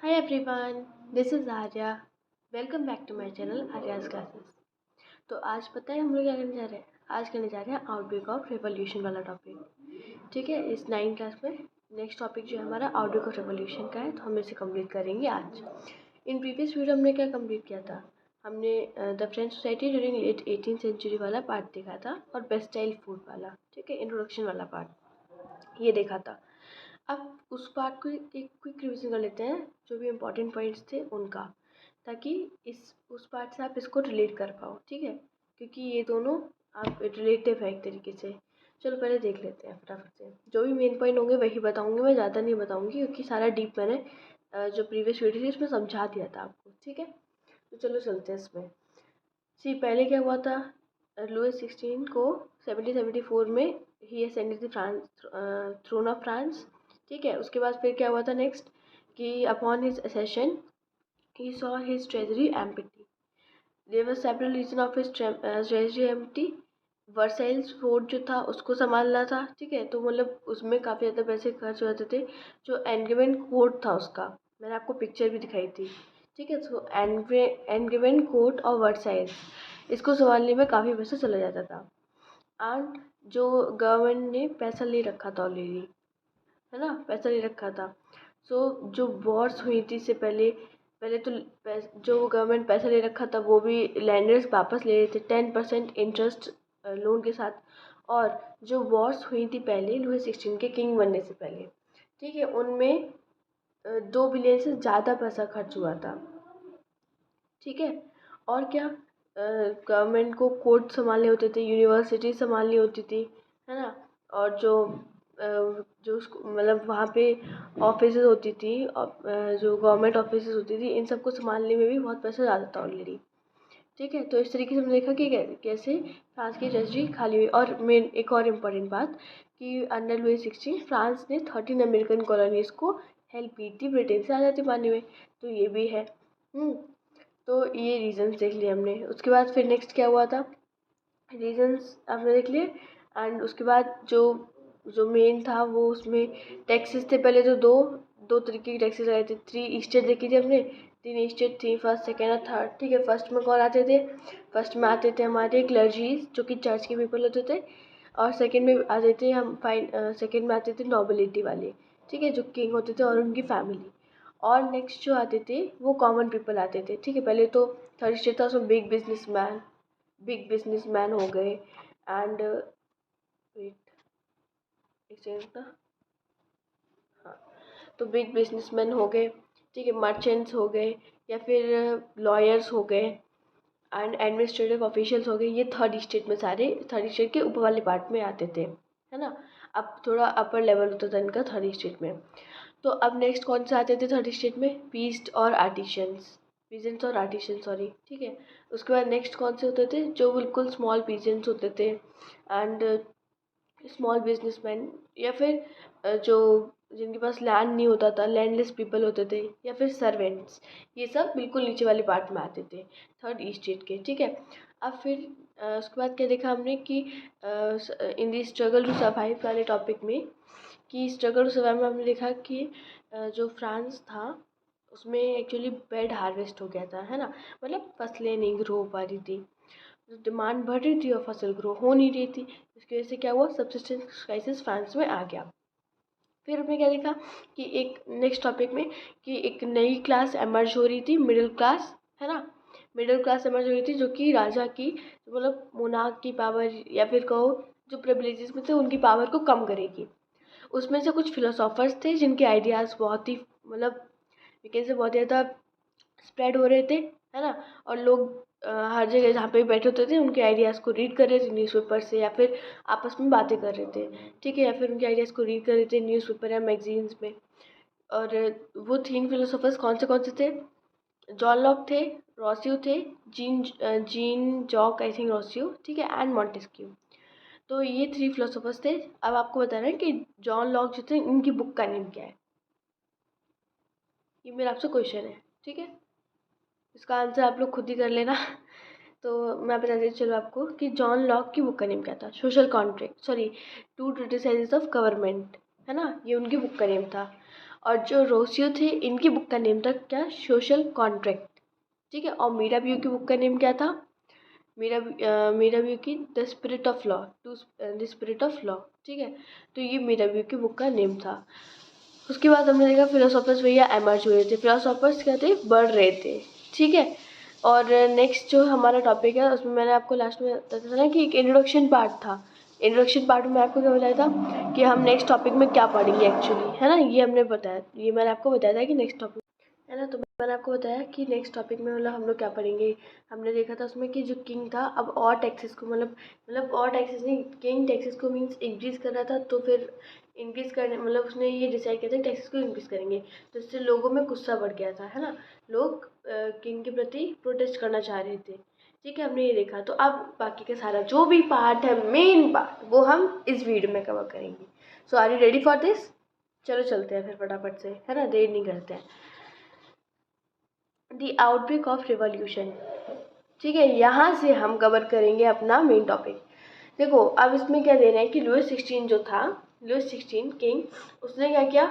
Hi everyone, this is Arya. Welcome back to my channel Arya's classes. तो आज पता है हम लोग क्या करने जा रहे हैं। आज करने जा रहे हैं आउटब्रेक ऑफ रेवोल्यूशन वाला टॉपिक। ठीक है, इस 9th क्लास में नेक्स्ट टॉपिक जो है हमारा आउटब्रेक ऑफ रेवोल्यूशन का है, तो हम इसे कंप्लीट करेंगे आज। इन प्रीवियस वीडियो हमने क्या कंप्लीट किया था। हमने the French society during late 18th century वाला पार्ट देखा था और बेस्टाइल फूड वाला, ठीक है, इंट्रोडक्शन वाला पार्ट ये देखा था। अब उस पार्ट को एक क्विक रिवीजन कर लेते हैं, जो भी इम्पोर्टेंट पॉइंट्स थे उनका, ताकि इस उस पार्ट से आप इसको रिलेट कर पाओ। ठीक है, क्योंकि ये दोनों आप रिलेटिव है एक तरीके से। चलो पहले देख लेते हैं फटाफट से। जो भी मेन पॉइंट होंगे वही बताऊंगी, मैं ज़्यादा नहीं बताऊंगी क्योंकि सारा डीप मैंने जो प्रीवियस वीडियो थी उसमें समझा दिया था आपको। ठीक है, तो चलो चलते हैं इसमें। सी पहले क्या हुआ था, लुइस 16 को 1774 में ही ascended the France throne of France. ठीक है, उसके बाद फिर क्या हुआ था नेक्स्ट, कि upon his accession he saw his treasury empty. There were several reason of his treasury empty. Versailles fort जो था उसको संभालना था। ठीक है, तो मतलब उसमें काफ़ी ज़्यादा पैसे खर्च हो जाते थे। जो एनग्रीमेंट कोर्ट था उसका मैंने आपको पिक्चर भी दिखाई थी। ठीक है, तो एनग्रीमेंट कोर्ट और वर्साइल्स इसको संभालने में काफ़ी पैसा चला जाता था। एंड जो गवर्नमेंट ने पैसा ले रखा था ऑलरेडी, है ना, पैसा ले रखा था। सो जो वॉर्स हुई थी इससे पहले पहले तो जो गवर्नमेंट पैसा ले रखा था वो भी लैंडर्स वापस ले रहे थे 10% इंटरेस्ट लोन के साथ। और जो वॉर्स हुई थी पहले लुई 16 के किंग बनने से पहले, ठीक है, उनमें 2 बिलियन से ज़्यादा पैसा खर्च हुआ था। ठीक है, और क्या, गवर्नमेंट को कोर्ट संभालने होते थे, यूनिवर्सिटी संभालनी होती थी, है ना, और जो मतलब वहाँ पे ऑफिस होती थी, जो गवर्नमेंट ऑफिस होती थी, इन सबको संभालने में भी बहुत पैसा जाता था ऑलरेडी। ठीक है, तो इस तरीके से हमने देखा कि कैसे फ्रांस की ट्रेजरी खाली हुई। और मेन एक और इम्पोर्टेंट बात, कि अंडर लुई 16 फ्रांस ने 13 अमेरिकन कॉलोनीज़ को हेल्प की थी ब्रिटेन से आज़ादी पाने में। तो ये भी है। तो ये रीजंस देख लिए हमने। उसके बाद फिर नेक्स्ट क्या हुआ था, रीजंस आपने देख लिए। एंड उसके बाद जो जो मेन था वो उसमें टैक्सेस थे। पहले तो दो दो तरीके की टैक्सेस लगाए थे। 3 स्टेट देखी थी हमने, 3 स्टेट थी, फर्स्ट सेकेंड और थर्ड। ठीक है, फर्स्ट में कौन आते थे, फर्स्ट में आते थे हमारे क्लर्जीज जो कि चर्च के पीपल होते थे। और सेकेंड में आते थे हम सेकेंड में आते थे नोबिलिटी वाले, ठीक है, जो किंग होते थे और उनकी फैमिली। और नेक्स्ट जो आते थे वो कॉमन पीपल आते थे। ठीक है, पहले तो थर्ड स्टेट था उसमें बिग बिजनेसमैन हो गए। एंड वेट एक सेकंड ना, हाँ, तो बिग बिजनेसमैन हो गए, ठीक है, मर्चेंट्स हो गए, या फिर लॉयर्स हो गए, एंड एडमिनिस्ट्रेटिव ऑफिशियल्स हो गए। ये थर्ड स्टेट में सारे थर्ड स्टेट के ऊपर वाले पार्ट में आते थे, है ना। अब थोड़ा अपर लेवल होता था इनका थर्ड स्टेट में। तो अब नेक्स्ट कौन से आते थे थर्ड स्टेट में, पीजेंट्स और आर्टिशंस, सॉरी। ठीक है, उसके बाद नेक्स्ट कौन से होते थे, जो बिल्कुल स्मॉल पीजेंट्स होते थे, एंड स्मॉल बिजनेसमैन, या फिर जो जिनके पास लैंड नहीं होता था, लैंडलेस पीपल होते थे, या फिर सर्वेंट्स। ये सब बिल्कुल नीचे वाले पार्ट में आते थे थर्ड स्टेट के। ठीक है, अब फिर उसके बाद क्या देखा हमने कि इन दी स्ट्रगल टू सर्वाइव वाले टॉपिक में, कि स्ट्रगल टू सर्वाइव में हमने देखा कि जो फ्रांस था उसमें एक्चुअली बेड हार्वेस्ट हो गया था, है ना, मतलब फसलें नहीं ग्रो हो पा रही थी। डिमांड बढ़ रही थी और फसल ग्रो हो नहीं रही थी। इसकी वजह से क्या हुआ, सब्सिस्टेंस क्राइसिस फ्रांस में आ गया। फिर हमने क्या देखा कि एक नेक्स्ट टॉपिक में, कि एक नई क्लास एमर्ज हो रही थी, मिडिल क्लास, है ना, मिडिल क्लास एमर्ज हो रही थी, जो कि राजा की मतलब मोनार्क की पावर, या फिर कहो जो प्रिविलेजेस में थे उनकी पावर को कम करेगी। उसमें से कुछ फिलोसोफर्स थे जिनके आइडियाज़ बहुत ही मतलब वीकेंड से बहुत ज़्यादा स्प्रेड हो रहे थे, है ना। और लोग हर जगह जहाँ पे भी बैठे होते थे उनके आइडियाज़ को रीड कर रहे थे न्यूज़पेपर से, या फिर आपस में बातें कर रहे थे। ठीक है, या फिर उनके आइडियाज़ को रीड कर रहे थे न्यूज़पेपर या मैगजीन्स में। और वो 3 फिलोसोफर्स कौन से थे, जॉन लॉक थे, रोसियो थे, Jean Jacques I think Rousseau, ठीक है, एंड मॉन्टेस्क्यू। तो ये 3 फिलोसोफर्स थे। अब आपको बताना है कि जॉन लॉक जो थे इनकी बुक का नेम क्या है। ये मेरा आपसे क्वेश्चन है, ठीक है, इसका आंसर आप लोग खुद ही कर लेना। तो मैं बता देती चलो आपको कि जॉन लॉक की बुक का नेम क्या था, social contract, sorry, two treatises of government, है ना, ये उनकी बुक का नेम था। और जो रोसियो थे इनकी बुक का नेम था क्या, सोशल कॉन्ट्रैक्ट, ठीक है। और मीराबियो की बुक का नेम क्या था, मीराबियो की the spirit of law, the spirit of law, ठीक है। तो ये मीराबियो की बुक का नेम था। उसके बाद हमने देखा फिलोसोफर्स भैया एमर्ज हुए थे, फिलोसोफर्स क्या थे, बढ़ रहे थे, ठीक है। और नेक्स्ट जो हमारा टॉपिक है उसमें मैंने आपको लास्ट में बताया था ना कि एक इंट्रोडक्शन पार्ट था। इंट्रोडक्शन पार्ट में आपको क्या बताया था कि हम नेक्स्ट टॉपिक में क्या पढ़ेंगे एक्चुअली, है ना, ये हमने बताया, ये मैंने आपको बताया था कि नेक्स्ट टॉपिक, है ना। तो मैंने आपको बताया कि नेक्स्ट टॉपिक में मतलब हम लोग क्या पढ़ेंगे। हमने देखा था उसमें कि जो किंग था अब और टैक्सेस को मतलब और टैक्सेस नहीं, किंग टैक्सेस को मीन्स इंक्रीज़ कर रहा था, तो फिर इंक्रीज़ करने मतलब उसने ये डिसाइड किया था कि टैक्सेस को इंक्रीज़ करेंगे, तो इससे लोगों में गुस्सा बढ़ गया था, है ना। लोग किंग के प्रति प्रोटेस्ट करना चाह रहे थे, ठीक है, हमने ये देखा। तो अब बाकी का सारा जो भी पार्ट है, मेन पार्ट, वो हम इस वीडियो में कवर करेंगे। So are you ready for this? चलो चलते हैं फिर फटाफट से, है ना, देर नहीं करते हैं। द आउटब्रेक ऑफ रिवॉल्यूशन, ठीक है, यहाँ से हम कवर करेंगे अपना मेन टॉपिक। देखो अब इसमें क्या दे रहे हैं कि लुइस 16 जो था, लुइस 16 किंग, उसने क्या किया,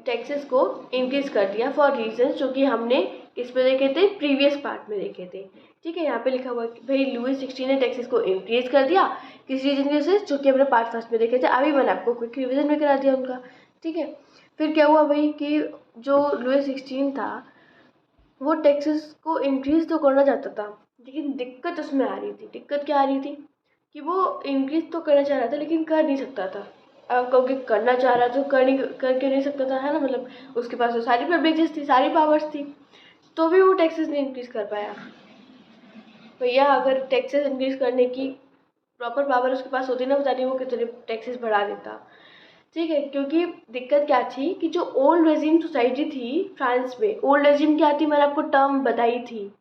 टैक्सेस को इंक्रीज कर दिया फॉर रीजन जो कि हमने किस पे देखे थे, प्रीवियस पार्ट में देखे थे, ठीक है। यहाँ पे लिखा हुआ है कि भाई लुइस 16 ने टैक्सेस को इंक्रीज कर दिया, किस रीजन की वजह से, जो कि हमने पार्ट फर्स्ट में देखे थे। अभी मैंने आपको क्विक रिविजन में करा दिया उनका, ठीक है। फिर क्या हुआ भाई कि जो लुइस 16 था वो टैक्सेस को इंक्रीज तो करना चाहता था, लेकिन दिक्कत उसमें आ रही थी। दिक्कत क्या आ रही थी कि वो इंक्रीज तो करना चाह रहा था लेकिन कर नहीं सकता था। अब कहोगे करना चाह रहा तो कर क्यों नहीं सकता था, है ना, मतलब उसके पास तो सारी प्रिविलेजेस थी, सारी पावर्स थी, तो भी वो टैक्सेस नहीं इंक्रीज कर पाया। भैया अगर टैक्सेस इंक्रीज करने की प्रॉपर पावर उसके पास होती ना, पता नहीं वो कितने टैक्सेस बढ़ा देता, ठीक है। क्योंकि दिक्कत क्या थी कि जो ओल्ड रेजिम सोसाइटी थी फ्रांस में, ओल्ड रेजिम क्या थी मैंने आपको टर्म बताई थी,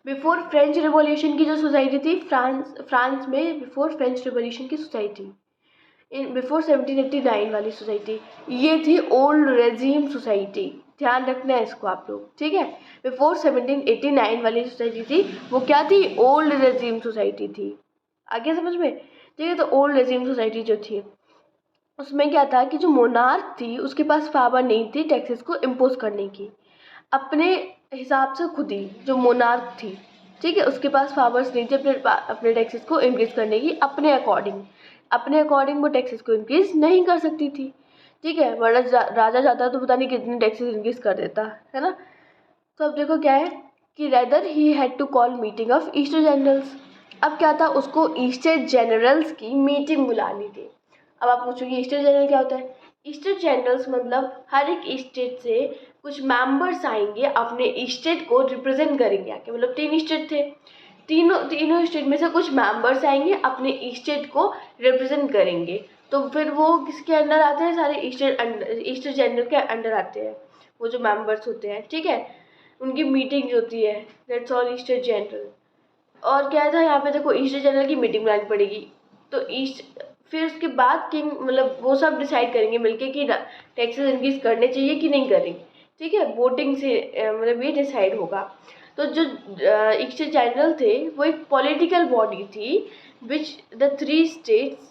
बिफोर फ्रेंच रिवॉल्यूशन की जो सोसाइटी थी फ्रांस में, बिफोर फ्रेंच रिवॉल्यूशन की सोसाइटी, इन बिफोर 1789 वाली सोसाइटी, ये थी ओल्ड रेजिम सोसाइटी। ध्यान रखना है इसको आप लोग, ठीक है। बिफोर 1789 वाली सोसाइटी थी, वो क्या थी, ओल्ड रेजिम सोसाइटी थी। आगे समझ में, ठीक है। तो ओल्ड रेजिम सोसाइटी जो थी उसमें क्या था कि जो मोनार्क थी उसके पास पावर नहीं थी टैक्सेस को इम्पोज करने की, अपने हिसाब से खुद ही जो मोनार्क थी, ठीक है, उसके पास पावर्स नहीं थे अपने टैक्सेस को इंक्रीज करने की, अपने अकॉर्डिंग वो टैक्सेस को इंक्रीज नहीं कर सकती थी, ठीक है। वरना राजा जाता तो पता नहीं कितने टैक्सेस इंक्रीज कर देता, है ना। तो अब देखो क्या है कि rather he had to call meeting of Estates Generals. अब क्या था, उसको ईस्टर जनरल्स की मीटिंग बुलानी थी। अब आप पूछोगे ईस्टर जनरल क्या होता है। ईस्टर जनरल्स मतलब हर एक स्टेट से कुछ मेंबर्स आएंगे, अपने स्टेट को रिप्रेजेंट करेंगे आके, मतलब 3 स्टेट थे, तीनों स्टेट में से कुछ मेंबर्स आएंगे, अपने स्टेट को रिप्रेजेंट करेंगे। तो फिर वो किसके अंडर आते हैं, सारे ईस्टर जनरल के अंडर आते हैं वो जो मेंबर्स होते हैं, ठीक है। उनकी मीटिंग होती है, दैट्स ऑल ईस्टर जनरल। और क्या था यहाँ पे, देखो ईस्टर जनरल की मीटिंग बुलानी पड़ेगी, तो ईस्ट फिर उसके बाद किंग मतलब वो सब डिसाइड करेंगे मिलके कि टैक्सेस इंक्रीज करने चाहिए कि नहीं करेंगे, ठीक है। वोटिंग से मतलब ये डिसाइड होगा। तो जो ईस्टर जनरल थे वो एक पॉलिटिकल बॉडी थी which the 3 states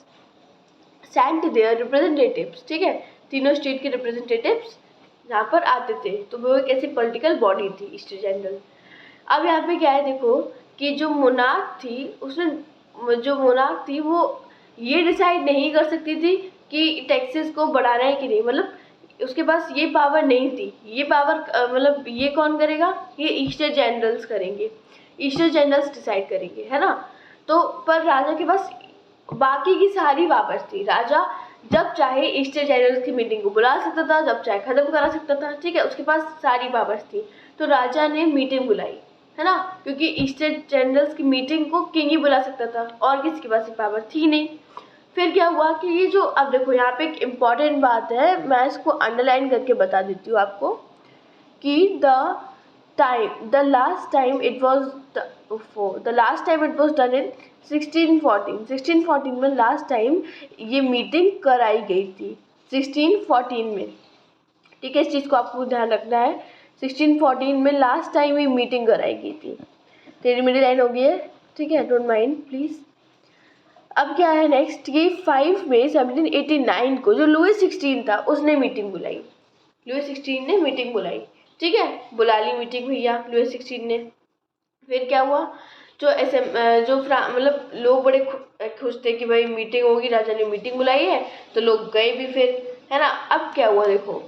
sent their representatives, ठीक है, तीनों स्टेट के रिप्रेजेंटेटिव्स यहाँ पर आते थे, तो वो एक ऐसी पॉलिटिकल बॉडी थी ईस्टर जनरल। अब यहाँ पे क्या है, देखो कि जो मोनार्क थी वो ये डिसाइड नहीं कर सकती थी कि टैक्सेस को बढ़ाना है कि नहीं, मतलब उसके पास ये पावर नहीं थी। ये पावर मतलब ये कौन करेगा, ये ईस्टर जनरल्स करेंगे, ईस्टर जनरल्स डिसाइड करेंगे, है ना। तो पर राजा के पास बाकी की सारी पावर्स थी। राजा जब चाहे ईस्टर जनरल्स की मीटिंग को बुला सकता था, जब चाहे खत्म करा सकता था, ठीक है, उसके पास सारी पावर्स थी। तो राजा ने मीटिंग बुलाई, है ना, क्योंकि ईस्टर जनरल्स की मीटिंग को किंग ही बुला सकता था और किसी के पास पावर थी नहीं। फिर क्या हुआ कि ये जो, अब देखो यहाँ पे एक इम्पॉर्टेंट बात है, मैं इसको अंडरलाइन करके बता देती हूँ आपको कि the last time it was done in 1614 में लास्ट टाइम ये मीटिंग कराई गई थी 1614 में, ठीक है। इस चीज़ को आपको ध्यान रखना है, 1614 में लास्ट टाइम ये मीटिंग कराई गई थी। तेरी मेरी लाइन हो गई है, ठीक है, डोंट माइंड प्लीज़। अब क्या है नेक्स्ट, ये 5 मई 1789 को जो लुइस 16 था उसने मीटिंग बुलाई, लुईस 16 ने मीटिंग बुलाई, ठीक है, बुला ली मीटिंग भैया लुईस 16 ने। फिर क्या हुआ, जो मतलब लोग बड़े खुश थे कि भाई मीटिंग होगी, राजा ने मीटिंग बुलाई है, तो लोग गए भी फिर, है ना। अब क्या हुआ देखो,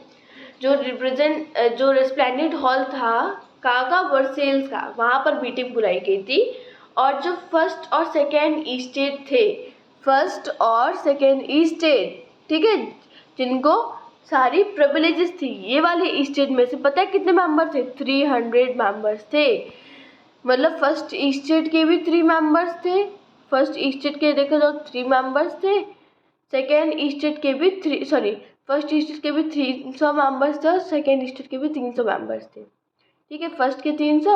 जो रेस्प्लेंडेंट हॉल था काका वर्सेल्स का, वहाँ पर मीटिंग बुलाई गई थी। और जो फर्स्ट और सेकेंड स्टेट थे, फर्स्ट और सेकेंड स्टेट, ठीक है, जिनको सारी प्रिविलेजेस थी, ये वाले स्टेट में से पता है कितने मेंबर थे, 300 मेंबर्स थे। मतलब फर्स्ट स्टेट के भी 3 मेंबर्स थे, फर्स्ट स्टेट के देखो तो 3 मेंबर्स थे, सेकेंड स्टेट के भी फर्स्ट स्टेट के भी 300 मेंबर्स थे और सेकेंड स्टेट के भी 300 मेंबर्स थे, ठीक है। फर्स्ट के 300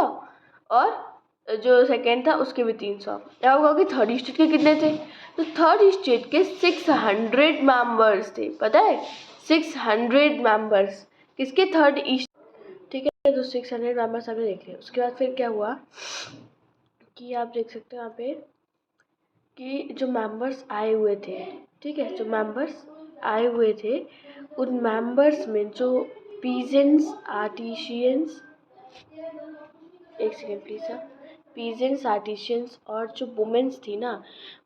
और जो सेकेंड था उसके भी 300। क्या होगा कि थर्ड स्टेट के कितने थे, तो थर्ड स्टेट के 600 मेंबर्स थे, पता है 600 मेंबर्स किसके, थर्ड ईस्ट, ठीक है। तो 600 मेंबर्स आपने देख लिया। उसके बाद फिर क्या हुआ कि आप देख सकते हो यहाँ पे कि जो मेंबर्स आए हुए थे, ठीक है, जो मेंबर्स आए हुए थे उन मेंबर्स में जो पीजेंट्स, आर्टिशियंस, एक second please sir, peasants, artisans और जो वुमेन्स थी ना,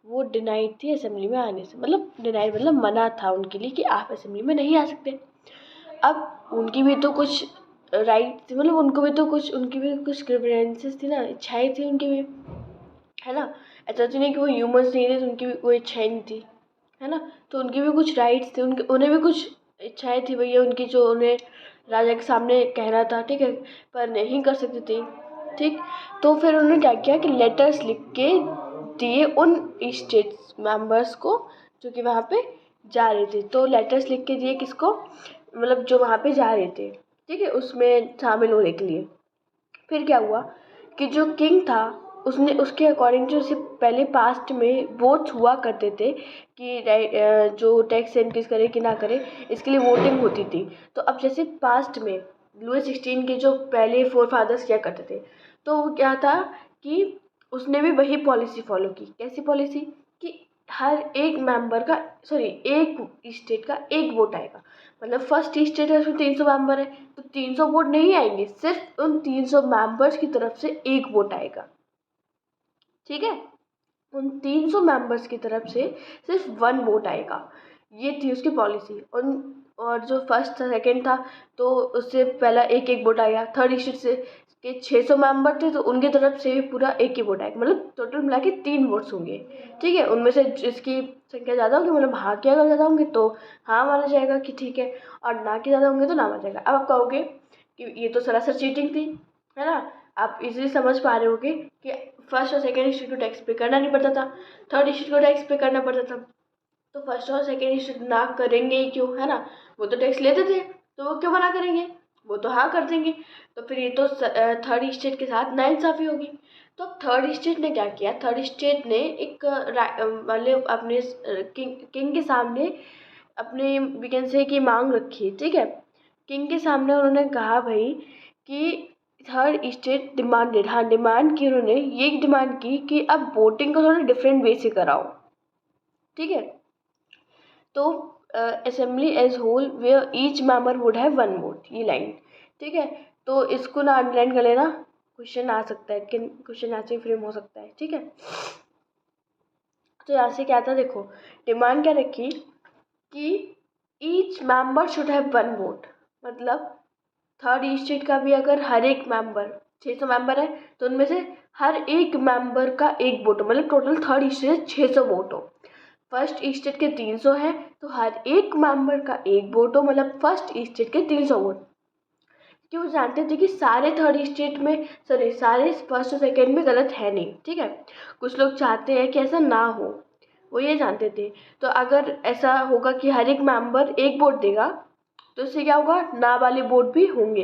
वो डिनाइड थी असेंबली में आने से। मतलब डिनाइड मतलब मना था उनके लिए कि आप असेंबली में नहीं आ सकते। अब उनकी भी तो कुछ राइट थी, मतलब उनकी भी कुछ प्रेफरेंसेस थी ना, इच्छाएं थी उनकी भी, है ना। ऐसा तो नहीं कि वो ह्यूमंस नहीं थे तो उनकी भी कोई इच्छाएं नहीं थी, है ना। तो उनकी भी कुछ राइट्स थे, उन्हें भी कुछ इच्छाएं थी भैया उनकी, जो उन्हें राजा के सामने कहना था, ठीक है, पर नहीं कर सकती थी, ठीक। तो फिर उन्होंने क्या किया कि लेटर्स लिख के दिए उन स्टेट मेंबर्स को जो कि वहाँ पे जा रहे थे। तो लेटर्स लिख के दिए किसको, मतलब जो वहाँ पे जा रहे थे, ठीक है, उसमें शामिल होने के लिए। फिर क्या हुआ कि जो किंग था उसने उसके अकॉर्डिंग, जो उससे पहले पास्ट में वोट्स हुआ करते थे कि जो टैक्स इंक्रीज करे कि ना करे, इसके लिए वोटिंग होती थी। तो अब जैसे पास्ट में लुईस 16 के जो पहले फोर फादर्स किया करते थे, तो वो क्या था कि उसने भी वही पॉलिसी फॉलो की। कैसी पॉलिसी, कि हर एक मेंबर का, एक स्टेट का एक वोट आएगा। मतलब फर्स्ट स्टेट है उसमें 300 मेंबर है, तो 300 वोट नहीं आएंगे, सिर्फ उन 300 मेंबर्स की तरफ से एक वोट आएगा, ठीक है। उन 300 मेंबर्स की तरफ से सिर्फ 1 वोट आएगा। ये थी उसकी पॉलिसी। और जो फर्स्ट था सेकेंड था तो उससे पहला एक एक वोट आया। थर्ड स्टेट से के 600 मेंबर थे तो उनकी तरफ से भी पूरा एक ही वोट आएगा। मतलब टोटल मिला के 3 वोट्स होंगे, ठीक है। उनमें से जिसकी संख्या ज़्यादा होगी, मतलब हाँ के अगर ज़्यादा होंगे तो हाँ माना जाएगा कि ठीक है, और ना के ज़्यादा होंगे तो ना माना जाएगा। अब आप कहोगे कि ये तो सरासर चीटिंग थी, है ना। आप इजीली समझ पा रहे होगे कि फर्स्ट और सेकेंड स्टेट को टैक्स पे करना नहीं पड़ता था, थर्ड स्टेट को टैक्स पे करना पड़ता था। तो फर्स्ट और सेकेंड स्टेट ना करेंगे ही क्यों, है ना। वो तो टैक्स लेते थे तो वो क्यों मना करेंगे, वो तो हाँ कर देंगे। तो फिर ये तो थर्ड स्टेट के साथ नाइंसाफ़ी होगी। तो थर्ड स्टेट ने क्या किया, थर्ड स्टेट ने एक मतलब अपने किंग के सामने अपने वी कैन से की मांग रखी, ठीक है। किंग के सामने उन्होंने कहा भाई कि थर्ड स्टेट डिमांडेड, हाँ डिमांड की, उन्होंने ये डिमांड की कि अब वोटिंग को थोड़ा डिफरेंट वे से कराओ, ठीक है। तो assembly as whole where each member would have 1 vote, ये लाइन, ठीक है। तो इसको ना अंडरलाइन कर लेना, क्वेश्चन आ सकता है, क्वेश्चन ऐसे ही फ्रेम हो सकता है, ठीक है। तो यहाँ से क्या था देखो, डिमांड क्या रखी कि each member should have 1 vote. मतलब थर्ड स्टेट का भी अगर हर एक मेंबर 600 मेंबर है तो उनमें से हर एक मेंबर का एक वोट हो, मतलब टोटल थर्ड स्टेट 600 वोट हो। फर्स्ट स्टेट के 300 है तो हर एक मेंबर का एक वोट हो, मतलब फर्स्ट स्टेट के 300 वोट। क्यों, जानते थे कि सारे थर्ड स्टेट में सारे फर्स्ट और सेकेंड में गलत है नहीं, ठीक है। कुछ लोग चाहते हैं कि ऐसा ना हो, वो ये जानते थे। तो अगर ऐसा होगा कि हर एक मेंबर एक वोट देगा तो इससे क्या होगा, ना वाले वोट भी होंगे,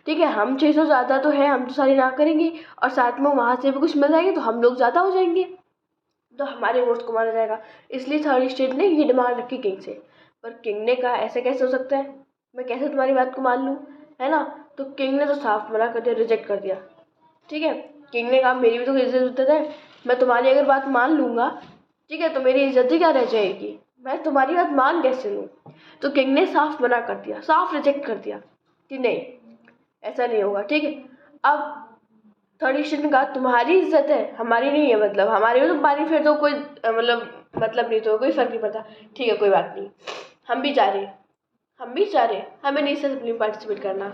ठीक है। हम 600 ज़्यादा तो है, हम तो सारी ना करेंगे और साथ में वहाँ से भी कुछ मिल जाएंगे तो हम लोग ज़्यादा हो जाएंगे, तो हमारे वोट्स को माना जाएगा। इसलिए थर्ड स्टेट ने ये डिमांड रखी किंग से। पर किंग ने कहा ऐसे कैसे हो सकता है, मैं कैसे तुम्हारी बात को मान लूँ, है ना। तो किंग ने तो साफ मना कर दिया, रिजेक्ट कर दिया, ठीक है। किंग ने कहा मेरी भी तो इज्जत है, मैं तुम्हारी अगर बात मान लूँगा, ठीक है, तो मेरी इज्जत ही क्या रह जाएगी, मैं तुम्हारी बात मान कैसे लूँ। तो किंग ने साफ मना कर दिया, साफ रिजेक्ट कर दिया। कि नहीं ऐसा नहीं होगा, ठीक है। अब थर्ड स्टेट ने कहा तुम्हारी इज्जत है, हमारी नहीं है, मतलब हमारी में तुम पानी फेर दो, कोई मतलब नहीं, तो कोई फर्क नहीं पड़ता, ठीक है कोई बात नहीं, हम भी जा रहे हमें नहीं असेंबली में पार्टिसिपेट करना।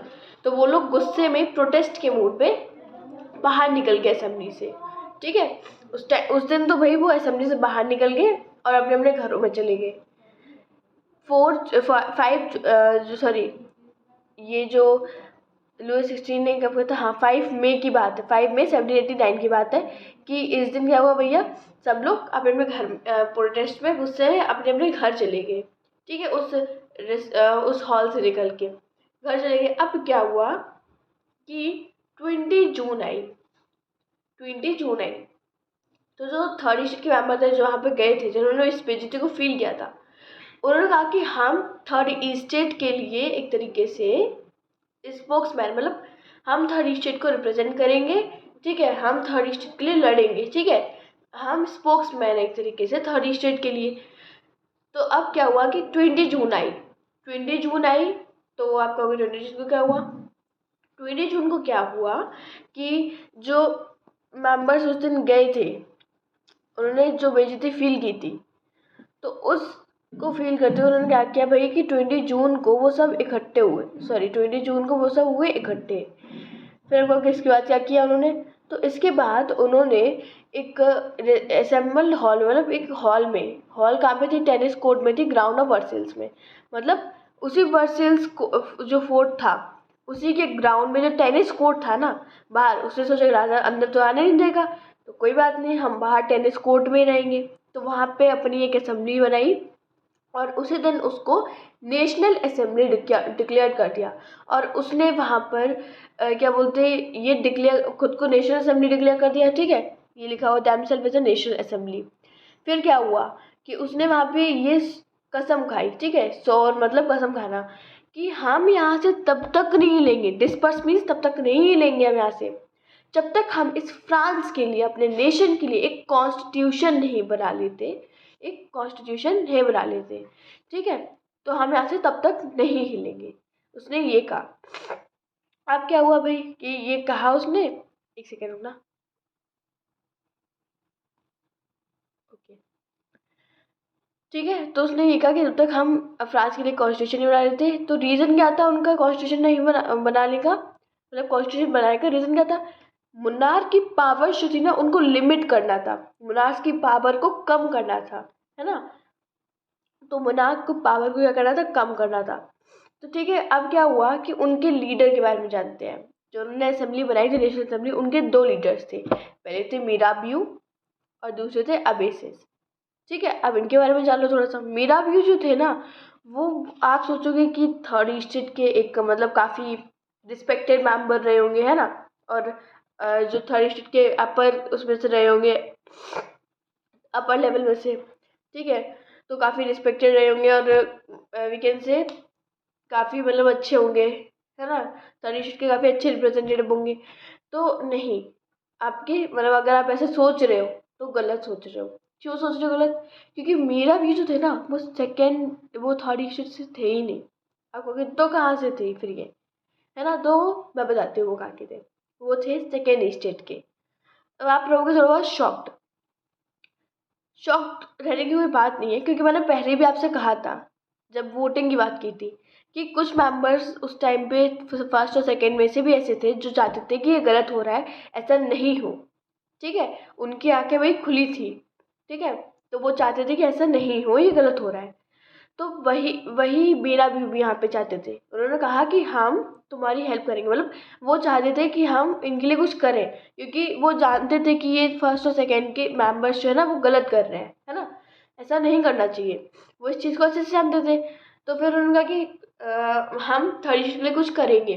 तो वो लोग गुस्से में प्रोटेस्ट के मूड पे बाहर निकल गए असेंबली से, ठीक है। उस दिन तो भाई वो असेंबली से बाहर निकल गए और अपने अपने घरों में चले गए। ये जो लुई 16 ने कब किया था, हाँ 5 मई की बात है, 5 मई 1789 की बात है कि इस दिन क्या हुआ भैया, सब लोग अपने अपने घर प्रोटेस्ट में गुस्से में अपने अपने घर चले गए, ठीक है। उस हॉल से निकल के घर चले गए। अब क्या हुआ कि 20 जून आई। तो जो थर्ड स्टेट के मेंबर थे जो वहाँ पे गए थे, जिन्होंने इस बेइज्जती को फील किया था, उन्होंने कहा कि हम थर्ड स्टेट के लिए एक तरीके से स्पोक्समैन, मतलब हम थर्ड स्टेट को रिप्रेजेंट करेंगे, ठीक है, हम थर्ड स्टेट के लिए लड़ेंगे, ठीक है, हम स्पोक्समैन एक तरीके से थर्ड स्टेट के लिए। तो अब क्या हुआ कि 20 जून आई। तो आप कहोगे 20 जून को क्या हुआ? 20 जून को क्या हुआ कि जो मेंबर्स उस दिन गए थे, उन्होंने जो बेइज्जती फील की थी, तो उसको फील करते हुए उन्होंने क्या किया भाई कि 20 जून को वो सब इकट्ठे हुए, 20 जून को वो सब हुए इकट्ठे। फिर वो इसके बाद क्या किया उन्होंने, तो इसके बाद उन्होंने एक असेंबल हॉल, मतलब एक हॉल कहाँ पे थी, टेनिस कोर्ट में थी, ग्राउंड ऑफ वर्सेल्स में, मतलब उसी वर्सेल्स को जो फोर्ट था उसी के ग्राउंड में जो टेनिस कोर्ट था ना बाहर, उसने सोचा राजा अंदर तो आने नहीं देगा, तो कोई बात नहीं, हम बाहर टेनिस कोर्ट में ही रहेंगे। तो वहाँ पे अपनी एक असेंबली बनाई और उसी दिन उसको नेशनल असेंबली डिक्लेयर कर दिया। और उसने वहाँ पर क्या बोलते हैं, ये डिक्लेयर खुद को नेशनल असेंबली डिक्लेयर कर दिया, ठीक है, ये लिखा हुआ themselves as a national assembly. फिर क्या हुआ कि उसने वहाँ पे ये कसम खाई, ठीक है, सौर मतलब कसम खाना, कि हम यहाँ से तब तक नहीं लेंगे, डिस्पर्स मीन्स तब तक नहीं लेंगे हम यहाँ से जब तक हम इस फ्रांस के लिए, अपने नेशन के लिए एक कॉन्स्टिट्यूशन नहीं बना लेते, ठीक है, तो हम यहाँ से तब तक नहीं हिलेंगे, उसने ये कहा। अब क्या हुआ भाई कि ये कहा उसने, एक सेकेंड रुकना, ओके, ठीक है। तो उसने ये कहा कि जब तक हम फ्रांस के लिए कॉन्स्टिट्यूशन नहीं बना लेते, तो रीज़न क्या था उनका कॉन्स्टिट्यूशन नहीं बनाने का, मतलब कॉन्स्टिट्यूशन बनाने का रीज़न क्या था, मुनार की पावर जो थी ना उनको लिमिट करना था, मुनार की पावर को कम करना था, है ना। तो मोनार्क को पावर को क्या करना था, कम करना था। तो ठीक है, अब क्या हुआ कि उनके लीडर के बारे में जानते हैं। जो उन्होंने असेंबली बनाई थी, नेशनल असेंबली, उनके 2 लीडर्स थे, पहले थे मीराबियू और दूसरे थे अबेसिस, ठीक है। अब इनके बारे में जान लो थोड़ा सा। मीराबियू जो थे ना, वो आप सोचोगे कि थर्ड स्टेट के एक मतलब काफ़ी रिस्पेक्टेड मेंबर रहे होंगे, है ना, और जो थर्ड स्टेट के अपर उसमें से रहे होंगे, अपर लेवल में से, ठीक है, तो काफ़ी रिस्पेक्टेड रहे होंगे और वी कैन से काफ़ी मतलब अच्छे होंगे, है ना, तनिष्क के काफ़ी अच्छे रिप्रेजेंटेटिव होंगे। तो नहीं, आपकी मतलब अगर आप ऐसे सोच रहे हो तो गलत सोच रहे हो। क्यों सोच रहे हो गलत? क्योंकि मेरा भी जो थे ना वो थर्ड स्टेट से थे ही नहीं। आप कहोगे तो कहाँ से थे फिर ये, है ना, तो मैं बताती हूँ वो कहाँ के थे। वो थे सेकेंड स्टेट के। अब आप रहोगे थोड़ा बहुत शॉक्ड रहने की कोई बात नहीं है, क्योंकि मैंने पहले भी आपसे कहा था जब वोटिंग की बात की थी कि कुछ मेंबर्स उस टाइम पे फर्स्ट और सेकंड में से भी ऐसे थे जो चाहते थे कि ये गलत हो रहा है, ऐसा नहीं हो, ठीक है, उनकी आंखें वही खुली थी, ठीक है, तो वो चाहते थे कि ऐसा नहीं हो, ये गलत हो रहा है। तो वही वही मेरा भी यहाँ पे चाहते थे। उन्होंने कहा कि हम तुम्हारी हेल्प करेंगे, मतलब वो चाहते थे कि हम इनके लिए कुछ करें, क्योंकि वो जानते थे कि ये फर्स्ट और सेकंड के मेंबर्स जो है ना वो गलत कर रहे हैं, है ना, ऐसा नहीं करना चाहिए। वो इस चीज़ को अच्छे से जानते थे। तो फिर उन्होंने कहा कि हम थर्ड के लिए कुछ करेंगे।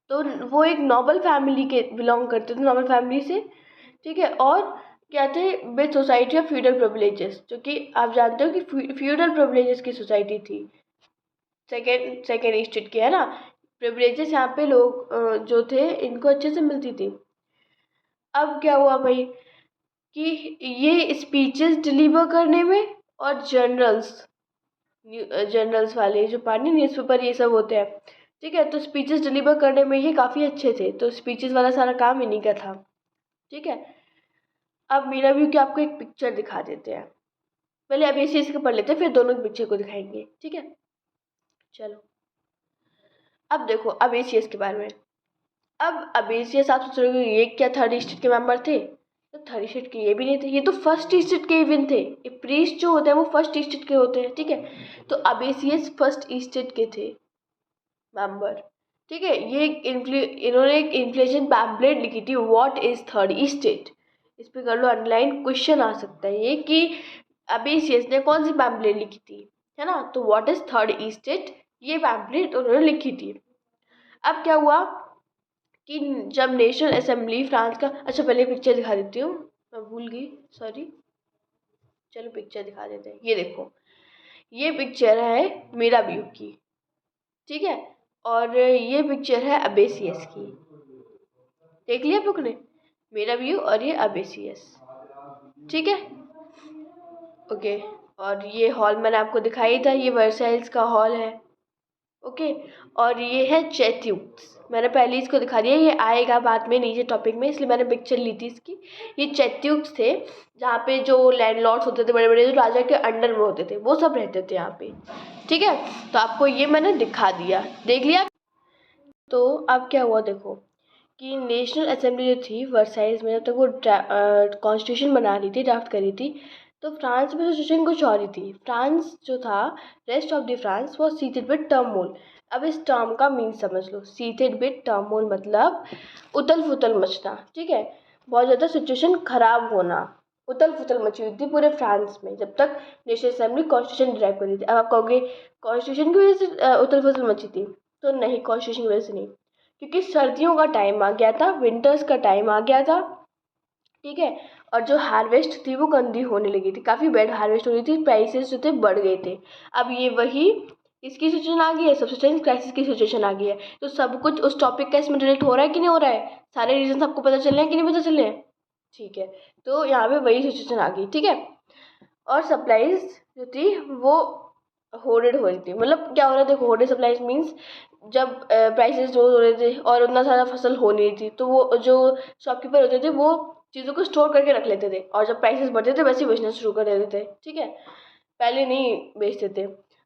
तो वो एक नोबल फैमिली के बिलोंग करते थे, नोबल फैमिली से, ठीक है, और क्या थे, with society of feudal privileges, जो कि आप जानते हो कि फ्यूडल प्रिविलेजेस की सोसाइटी थी सेकेंड स्टेट की, है ना। प्रिविलेजेस यहाँ पे लोग जो थे इनको अच्छे से मिलती थी। अब क्या हुआ भाई कि ये स्पीचेस डिलीवर करने में और जर्नल्स वाले जो पानी न्यूज़पेपर ये सब होते हैं, ठीक है। तो स्पीचेस डिलीवर करने में ये काफ़ी अच्छे थे, तो स्पीचेस वाला सारा काम इन्हीं का था। ठीक है। अब मीरा व्यू की आपको एक पिक्चर दिखा देते हैं। पहले अब ACS का पढ़ लेते हैं, फिर दोनों पिक्चर को दिखाएंगे। ठीक है, चलो। अब देखो अब ACS के बारे में। अब ACS आप सोच रहे हो ये क्या थर्ड स्टेट के मेंबर थे? तो थर्ड स्टेट के ये भी नहीं थे, ये तो फर्स्ट स्टेट के इवन थे। ये प्रीस्ट जो होते हैं वो फर्स्ट स्टेट के होते हैं। ठीक है, तो अब ACS फर्स्ट स्टेट के थे मेंबर। ठीक है, इन्होंने एक इन्फ्लेशन पैम्पलेट लिखी थी, व्हाट इज थर्ड स्टेट। इस पे कर लो अंडरलाइन, क्वेश्चन आ सकता है ये कि अब ACS ने कौन सी पैम्पलेट लिखी थी, है ना। तो व्हाट इज थर्ड स्टेट, ये पैम्पलेट उन्होंने लिखी थी। अब क्या हुआ कि जब नेशनल असेंबली फ्रांस का, अच्छा पहले पिक्चर दिखा देती हूँ, मैं भूल गई, सॉरी। चलो पिक्चर दिखा देते हैं। ये देखो, ये पिक्चर है मीरा व्यू की। ठीक है, और ये पिक्चर है अब ACS की। देख लिया आप लोग ने, मेरा व्यू और ये अब ACS। ठीक है, ओके। और ये हॉल मैंने आपको दिखाई था, ये वर्साइल्स का हॉल है। ओके, और ये है चैत्यूक्स, मैंने पहले इसको दिखा दिया, ये आएगा बाद में नीचे टॉपिक में, इसलिए मैंने पिक्चर ली थी इसकी। ये चैत्यूक्स थे, जहाँ पे जो लैंडलॉर्ड्स होते थे बड़े बड़े, जो राजा के अंडर में होते थे, वो सब रहते थे यहाँ पे। ठीक है, तो आपको ये मैंने दिखा दिया, देख लिया। तो अब क्या हुआ देखो कि नेशनल असेंबली जो थी वर्साइल्स में, जब तक वो कॉन्स्टिट्यूशन बना रही थी, ड्राफ्ट करी थी, तो फ्रांस में सिचुएशन कुछ और ही थी। फ्रांस जो था, rest of the France was seated with turmoil. अब इस टर्म का मीन समझ लो, सीटेड विद टर्मोल मतलब उथल पुथल मचना। ठीक है, बहुत ज़्यादा सिचुएशन खराब होना, उथल पुथल मची हुई थी पूरे फ्रांस में जब तक नेशनल असेंबली कॉन्स्टिट्यूशन ड्राइव कर रही थी। अब आप कहोगे कॉन्स्टिट्यूशन की वजह से उथल पुथल मची थी, तो नहीं, कॉन्स्टिट्यूशन की वजह से नहीं, क्योंकि सर्दियों का टाइम आ गया था, विंटर्स का टाइम आ गया था। ठीक है, और जो हार्वेस्ट थी वो गंदी होने लगी थी, काफ़ी बैड हार्वेस्ट हो रही थी, प्राइसेस जो थे बढ़ गए थे। अब ये वही इसकी सिचुएशन आ गई है, सब्सिस्टेंस क्राइसिस की सिचुएशन आ गई है। तो सब कुछ उस टॉपिक का इसमें रिलेट हो रहा है कि नहीं हो रहा है, सारे रीजन आपको पता चल रहे हैं कि नहीं पता चल रहे हैं। ठीक है, तो यहाँ पे वही सिचुएशन आ गई। ठीक है, और सप्लाईज जो थी वो होर्डेड हो रही थी। मतलब क्या हो रहा है देखो, होर्डेड सप्लाईज मीन्स जब प्राइसेस लो हो रहे थे और उतना सारा फसल हो नहीं थी, तो वो जो शॉपकीपर होते थे वो चीज़ों को स्टोर करके रख लेते थे, और जब प्राइसेस बढ़ते थे वैसे ही बेचना शुरू कर देते थे। ठीक है, पहले नहीं बेचते थे।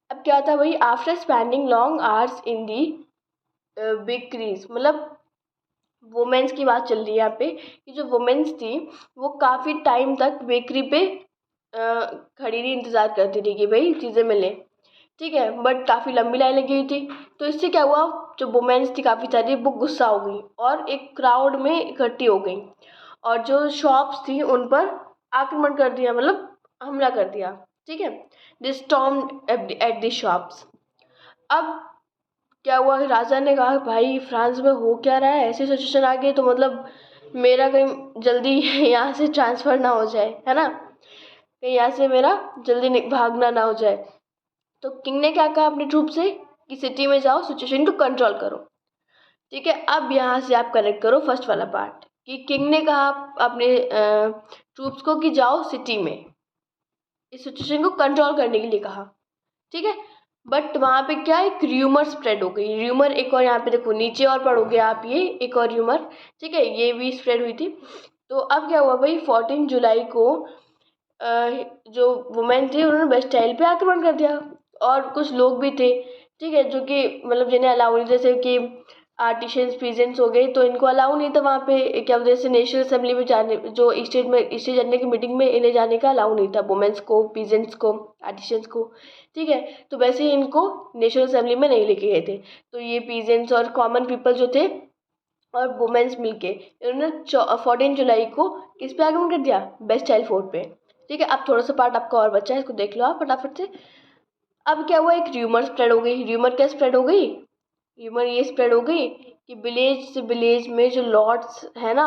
अब क्या था भाई, after spending long hours in the bakeries, मतलब वुमेन्स की बात चल रही है यहाँ पे, कि जो वुमेन्स थी वो काफ़ी टाइम तक बेकरी पे खड़ी रही, इंतज़ार करती थी कि भाई चीज़ें मिलें। ठीक है, बट काफ़ी लंबी लाइन लगी हुई थी। तो इससे क्या हुआ, जो वुमेन्स थी काफ़ी सारी, वो गुस्सा हो गई और एक क्राउड में इकट्ठी हो गई, और जो शॉप्स थी उन पर आक्रमण कर दिया, मतलब हमला कर दिया। ठीक है, दे स्टॉर्म्ड एट द शॉप्स। अब क्या हुआ, राजा ने कहा भाई फ्रांस में हो क्या रहा है, ऐसी सिचुएशन आ गई तो मतलब मेरा कहीं जल्दी यहाँ से ट्रांसफ़र ना हो जाए, है ना, कहीं यहाँ से मेरा जल्दी भागना ना हो जाए। तो किंग ने क्या कहा अपने ट्रूप से कि सिटी में जाओ, सिचुएशन को कंट्रोल करो। ठीक है, अब यहाँ से आप कनेक्ट करो फर्स्ट वाला पार्ट, कि किंग ने कहा अपने ट्रूप्स को कि जाओ सिटी में, इस सिचुएशन को कंट्रोल करने के लिए कहा। ठीक है, बट वहाँ पे क्या, एक र्यूमर स्प्रेड हो गई, र्यूमर एक और, यहाँ पे देखो नीचे और पढ़ोगे आप, ये एक और र्यूमर। ठीक है, ये भी स्प्रेड हुई थी। तो अब क्या हुआ भाई, 14 जुलाई को जो वुमेन थी उन्होंने बेस्टाइल पे आक्रमण कर दिया, और कुछ लोग भी थे। ठीक है, जो कि मतलब जिन्हें अलाउ नहीं, जैसे कि आर्टिशियंस पीजेंट्स हो गए, तो इनको अलाउ नहीं था वहाँ पे, क्या बोलते हैं, जैसे नेशनल असेंबली में जाने, जो स्टेट जनरल की मीटिंग में इन्हें जाने का अलाउ नहीं था, वुमेन्स को, पीजेंट्स को, आर्टिशियंस को। ठीक है, तो वैसे ही इनको नेशनल असेंबली में नहीं लेके गए थे। तो ये पीजेंट्स और कॉमन पीपल जो थे और वुमेन्स मिलके इन्होंने 14 जुलाई को किस पे आक्रमण कर दिया, बेस्टाइल फोर्ट पे। ठीक है, अब थोड़ा सा पार्ट आपका और बचा है, इसको देख लो आप फटाफट से। अब क्या हुआ, एक र्यूमर स्प्रेड हो गई। र्यूमर क्या स्प्रेड हो गई, र्यूमर ये स्प्रेड हो गई कि विलेज से विलेज में जो लॉर्ड्स है ना,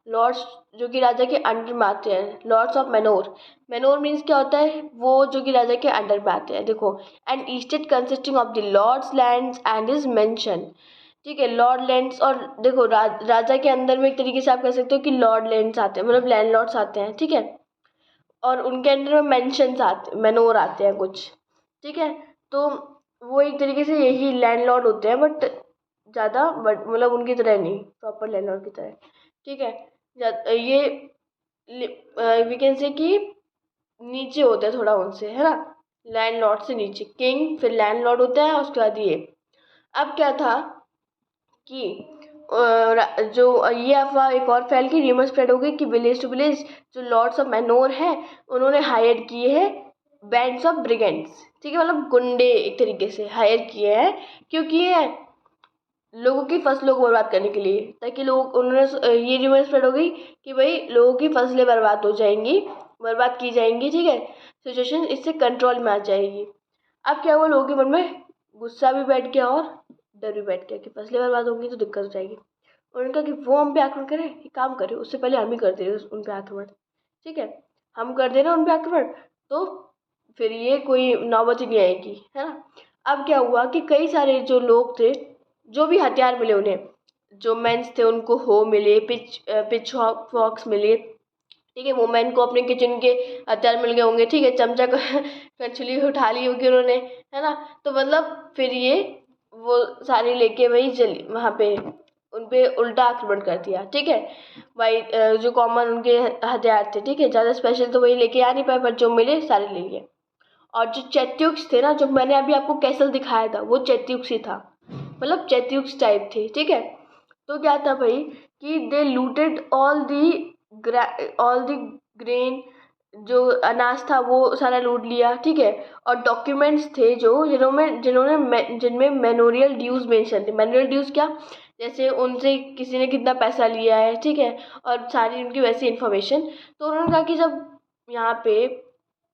लॉर्ड्स जो कि राजा के अंडर में आते हैं, लॉर्ड्स ऑफ मैनोर। मैनोर मीन्स क्या होता है, वो जो कि राजा के अंडर में आते हैं। देखो, and estate consisting of the lords lands and is mention. ठीक है, लॉर्ड लैंड्स, और देखो राजा के अंदर में एक तरीके से आप कह सकते हो कि लॉर्ड लैंड्स आते हैं, मतलब लैंड लॉर्ड्स आते हैं। ठीक है, और उनके अंडर में मेंशंस आते, मैनोर आते हैं कुछ। ठीक है, तो वो एक तरीके से यही लैंडलॉर्ड होते हैं, बट ज़्यादा मतलब उनकी तरह नहीं, प्रॉपर लैंडलॉर्ड की तरह, ठीक है। ये वी कैन से कि नीचे होता है थोड़ा उनसे, है ना, लैंडलॉर्ड से नीचे किंग, फिर लैंडलॉर्ड होता है, उसके बाद ये। अब क्या था कि जो ये अफवाह एक और फैल गई, र्यूमर स्प्रेड हो गई कि विलेज टू विलेज जो लॉर्ड्स ऑफ मैनोर हैं उन्होंने हायर किए हैं बैंड्स ऑफ ब्रिगेंड्स, ठीक है, मतलब गुंडे एक तरीके से हायर किए हैं। क्यों किए हैं? लोगों की फसलों को बर्बाद करने के लिए, ताकि लोग उन्होंने ये र्यूमर स्प्रेड हो गई कि भाई लोगों की फसलें बर्बाद हो जाएंगी, बर्बाद की जाएंगी, ठीक है, सिचुएशन इससे कंट्रोल में आ जाएगी। अब क्या हुआ, लोगों के मन में गुस्सा भी बैठ गया और डर भी बैठ गया कि फसलें बर्बाद होंगी तो दिक्कत हो जाएगी। उन्होंने कहा कि वो हम पे आक्रमण करें, एक काम करें, उससे पहले हम ही कर दे उन पे आक्रमण, ठीक है, हम कर दे रहे उन पे आक्रमण, तो फिर ये कोई नौबत ही नहीं आएगी, है ना। अब क्या हुआ कि कई सारे जो लोग थे, जो भी हथियार मिले उन्हें, जो मेंस थे उनको हो मिले, पिच फॉक्स मिले, ठीक है, वुमेन को अपने किचन के हथियार मिल गए होंगे, ठीक है, चमचा कछली उठा ली होगी उन्होंने, है ना। तो मतलब फिर ये वो सारे लेके वही चली वहाँ पे, उन पे उल्टा आक्रमण कर दिया, ठीक है। भाई जो कॉमन उनके हथियार थे, ठीक है, ज़्यादा स्पेशल तो वही लेके आ नहीं पाए, पर जो मिले सारे ले लिए। और जो चैत्युक्स थे ना, जो मैंने अभी आपको कैसल दिखाया था, वो चैत्युक्स ही था, मतलब चैत्युक्स टाइप थे, ठीक है। तो क्या था भाई कि दे लूटेड ऑल दी ग्रेन, जो अनाज था वो सारा लूट लिया, ठीक है। और डॉक्यूमेंट्स थे जो जिनमें मैनोरियल ड्यूज मेंशन थे। मैनोरियल ड्यूज क्या, जैसे उनसे किसी ने कितना पैसा लिया है, ठीक है, और सारी उनकी वैसी इन्फॉर्मेशन। तो उन्होंने कहा कि जब यहाँ पे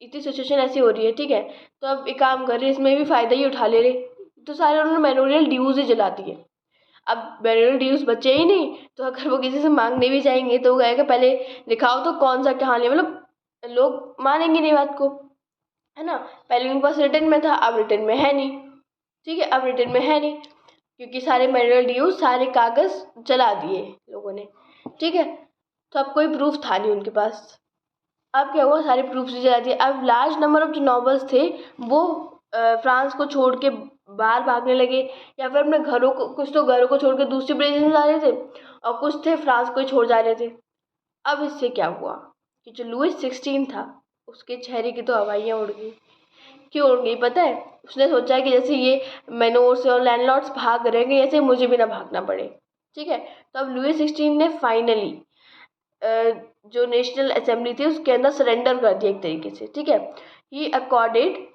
इतनी सिचुएशन ऐसी हो रही है, ठीक है, तो अब एक काम कर रहे, इसमें भी फ़ायदा ही उठा ले रहे, तो सारे उन्होंने मैनोरियल ड्यूज ही जला दिए। अब मैनुअल ड्यूज बचे ही नहीं, तो अगर वो किसी से मांगने भी जाएंगे तो वो कहेगा पहले दिखाओ तो कौन सा कहाँ लिया, मतलब लोग मानेंगे नहीं बात को, है ना। पहले उनके पास रिटर्न में था, अब रिटर्न में है नहीं, ठीक है, अब रिटर्न में है नहीं, क्योंकि सारे मैनुअल ड्यूज सारे कागज जला दिए लोगों ने, ठीक है। तो अब कोई प्रूफ था नहीं उनके पास। अब क्या हुआ, सारे प्रूफ से जला दिए। अब लार्ज नंबर ऑफ जो नॉवेल्स थे वो फ्रांस को छोड़ के बाहर भागने लगे, या फिर अपने घरों को, कुछ तो घरों को छोड़ के दूसरे प्लेसेस में जा रहे थे, और कुछ थे फ्रांस को ही छोड़ जा रहे थे। अब इससे क्या हुआ कि जो लुइस 16 था, उसके चेहरे की तो हवाइयाँ उड़ गई। क्यों उड़ गई पता है? उसने सोचा कि जैसे ये मैनोर्स और लैंडलॉर्ड्स भाग रहे हैं, ऐसे मुझे भी ना भागना पड़े, ठीक है। तो अब लुइस 16 ने फाइनली जो नेशनल असेंबली थी उसके अंदर सरेंडर कर दिया एक तरीके से, ठीक है। ही accorded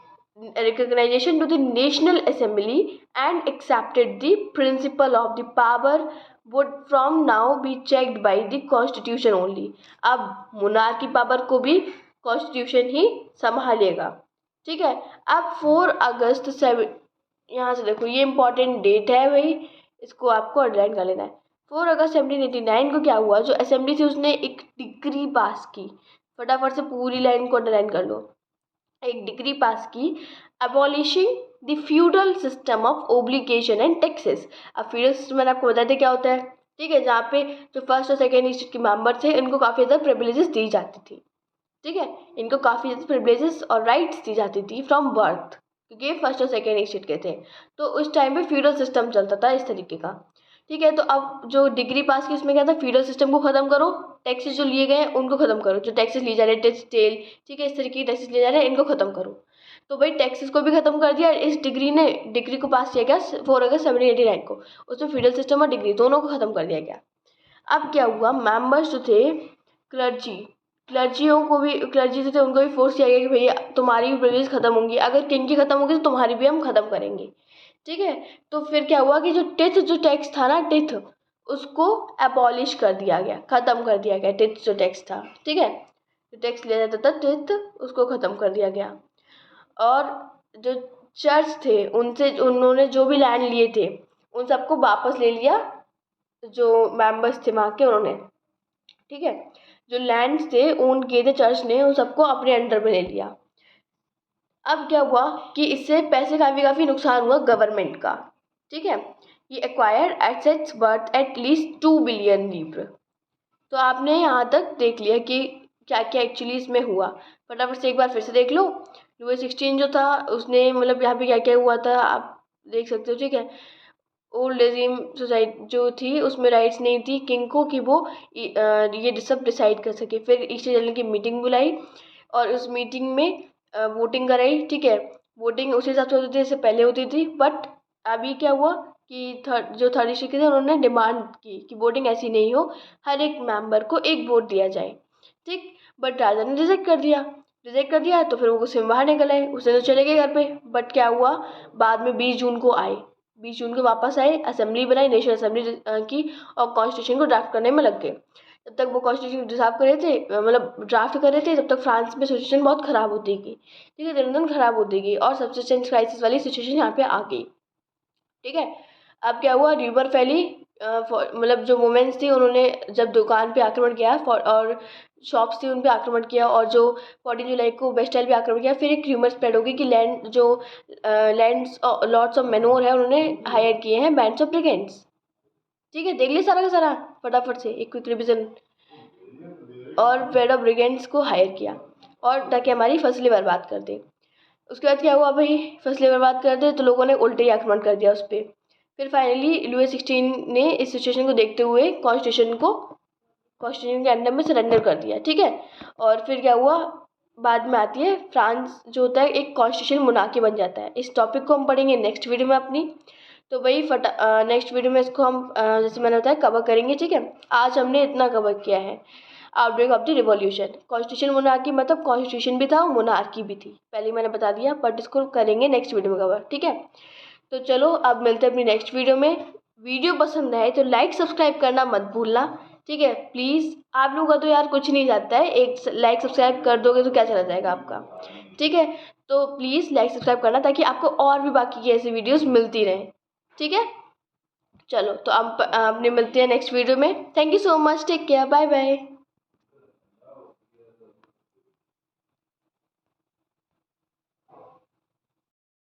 recognition to the national assembly and accepted the principle of the power would from now be checked by the constitution only। अब monarchy पावर को भी कॉन्स्टिट्यूशन ही संभालेगा, ठीक है। अब 4 अगस्त 7, यहाँ से देखो ये इम्पोर्टेंट डेट है भाई, इसको आपको अंडरलाइन कर लेना है। 4 अगस्त 1789 को क्या हुआ, जो असेंबली थी उसने एक डिग्री पास की, फटाफट से पूरी लाइन को अंडरलाइन कर लो, एक डिग्री पास की, abolishing the feudal system of obligation and taxes. अब फ्यूडल सिस्टम मैंने आपको बताते क्या होता है, ठीक है, जहाँ पे जो फर्स्ट और सेकेंड स्टेट के मेंबर थे इनको काफ़ी ज़्यादा प्रिविलेजेस दी जाती थी, ठीक है, इनको काफ़ी ज़्यादा प्रिविलेजेस और राइट्स दी जाती थी फ्रॉम बर्थ, क्योंकि ये फर्स्ट और सेकेंड स्टेट के थे। तो उस टाइम पे फ्यूडल सिस्टम चलता था इस तरीके का, ठीक है। तो अब जो डिग्री पास की उसमें क्या था, फ्यूडल सिस्टम को ख़त्म करो, टैक्सेस जो लिए गए हैं उनको ख़त्म करो, जो टैक्सेस लिए जा रहे हैं टेक्स टेल, ठीक है, इस तरीके के टैक्सेस लिए जा रहे हैं इनको ख़त्म करो। तो भाई टैक्सेस को भी ख़त्म कर दिया, इस डिग्री को पास किया गया 4 अगस्त 1789 को, उसमें फ्यूडल सिस्टम और डिग्री दोनों को ख़त्म कर दिया गया। अब क्या हुआ, मेंबर्स जो थे क्लर्जियों को भी, क्लर्जी जो थे उनको भी फोर्स किया गया कि भैया तुम्हारी भी प्रिविलेज खत्म होंगी, अगर किंग की खत्म होगी तो तुम्हारी भी हम खत्म करेंगे, ठीक है। तो फिर क्या हुआ कि जो टैक्स था ना, टिथ, उसको एबॉलिश कर दिया गया, खत्म कर दिया गया, टिथ जो टैक्स था, ठीक है, जो टैक्स लिया जाता था टिथ, उसको खत्म कर दिया गया। और जो चर्च थे उनसे उन्होंने जो भी लैंड लिए थे उन सबको वापस ले लिया, जो मेंबर्स थे वहाँ के उन्होंने, ठीक है, जो लैंड्स थे ओन किए थे चर्च ने, उन सबको अपने अंडर में ले लिया। अब क्या हुआ कि इससे पैसे काफ़ी नुकसान हुआ गवर्नमेंट का, ठीक है। ये acquired assets worth at least 2 billion लीब्र। तो आपने यहाँ तक देख लिया कि क्या क्या एक्चुअली इसमें हुआ, फटाफट से एक बार फिर से देख लो। लुई 16 जो था उसने मतलब यहाँ पे क्या क्या हुआ था आप देख सकते हो, ठीक है। ओल्ड रेजिम सोसाइटी जो थी उसमें राइट्स नहीं थी किंग को कि वो ये सब डिसाइड कर सके। फिर ईस्ट इंडिया जनरल की मीटिंग बुलाई और उस मीटिंग में वोटिंग कराई, ठीक है। वोटिंग उस हिसाब से होती थी जैसे पहले होती थी, बट अभी क्या हुआ कि जो थर्ड डिस्ट्रिक्ट थे उन्होंने डिमांड की कि वोटिंग ऐसी नहीं हो, हर एक मेंबर को एक वोट दिया जाए, ठीक। बट राजा ने रिजेक्ट कर दिया तो फिर वो गुस्से में बाहर निकल आए, उसने तो चले गए घर पे। बट क्या हुआ, बाद में 20 जून को आए, 20 जून को वापस आए, असेंबली बनाई, नेशनल असेंबली की, और कॉन्स्टिट्यूशन को ड्राफ्ट करने में लग गए। जब तक वो कॉन्स्टिट्यूशन ड्राफ्ट कर रहे थे, मतलब ड्राफ्ट कर रहे थे, तब तक फ्रांस में सिचुएशन बहुत ख़राब होती गई, ठीक है, दिन दिन ख़राब होती गई और सब्सिस्टेंस क्राइसिस वाली सिचुएशन यहाँ पे आ गई, ठीक है। अब क्या हुआ, र्यूमर फैली, मतलब जो वुमेन्स थी उन्होंने जब दुकान पे आक्रमण किया और शॉप्स थी उन पे आक्रमण किया, और जो 14 जुलाई को बेस्टाइल पे आक्रमण किया, फिर एक र्यूमर स्प्रेड हो गई कि लैंड्स लॉर्ड्स ऑफ मैनोर है उन्होंने हायर किए हैं बैंड्स ऑफ ब्रिगेंड्स, ठीक है। देख लिया सारा का सारा फटाफट से एक क्विक रिविजन। और बैंड ऑफ ब्रिगेंड्स को हायर किया और ताकि हमारी फसलें बर्बाद कर दें। उसके बाद क्या हुआ भाई, फसलें बर्बाद कर दे तो लोगों ने उल्टे ही आक्रमण कर दिया उस पर। फिर फाइनली लुई 16 ने इस सिचुएशन को देखते हुए कॉन्स्टिट्यूशन के अंडर में सरेंडर कर दिया, ठीक है। और फिर क्या हुआ, बाद में आती है फ्रांस जो होता है एक कॉन्स्टिट्यूशन मोनार्की बन जाता है। इस टॉपिक को हम पढ़ेंगे नेक्स्ट वीडियो में अपनी, तो वही नेक्स्ट वीडियो में इसको हम जैसे मैंने बताया कवर करेंगे, ठीक है। आज हमने इतना कवर किया है, outbreak of the revolution. Constitution monarchy मतलब कॉन्स्टिट्यूशन भी था, मोनार्की भी थी, पहले मैंने बता दिया, बट इसको करेंगे नेक्स्ट वीडियो में कवर, ठीक है। तो चलो अब मिलते हैं अपनी नेक्स्ट वीडियो में। वीडियो पसंद आए तो लाइक सब्सक्राइब करना मत भूलना, ठीक है प्लीज़। आप लोगों का तो यार कुछ नहीं जाता है, एक लाइक सब्सक्राइब कर दोगे तो क्या चला जाएगा आपका, ठीक है। तो प्लीज़ लाइक सब्सक्राइब करना ताकि आपको और भी बाकी की ऐसी वीडियोस मिलती रहें, ठीक है। चलो तो अब अपने मिलते हैं नेक्स्ट वीडियो में। Thank you so much, take care, bye bye.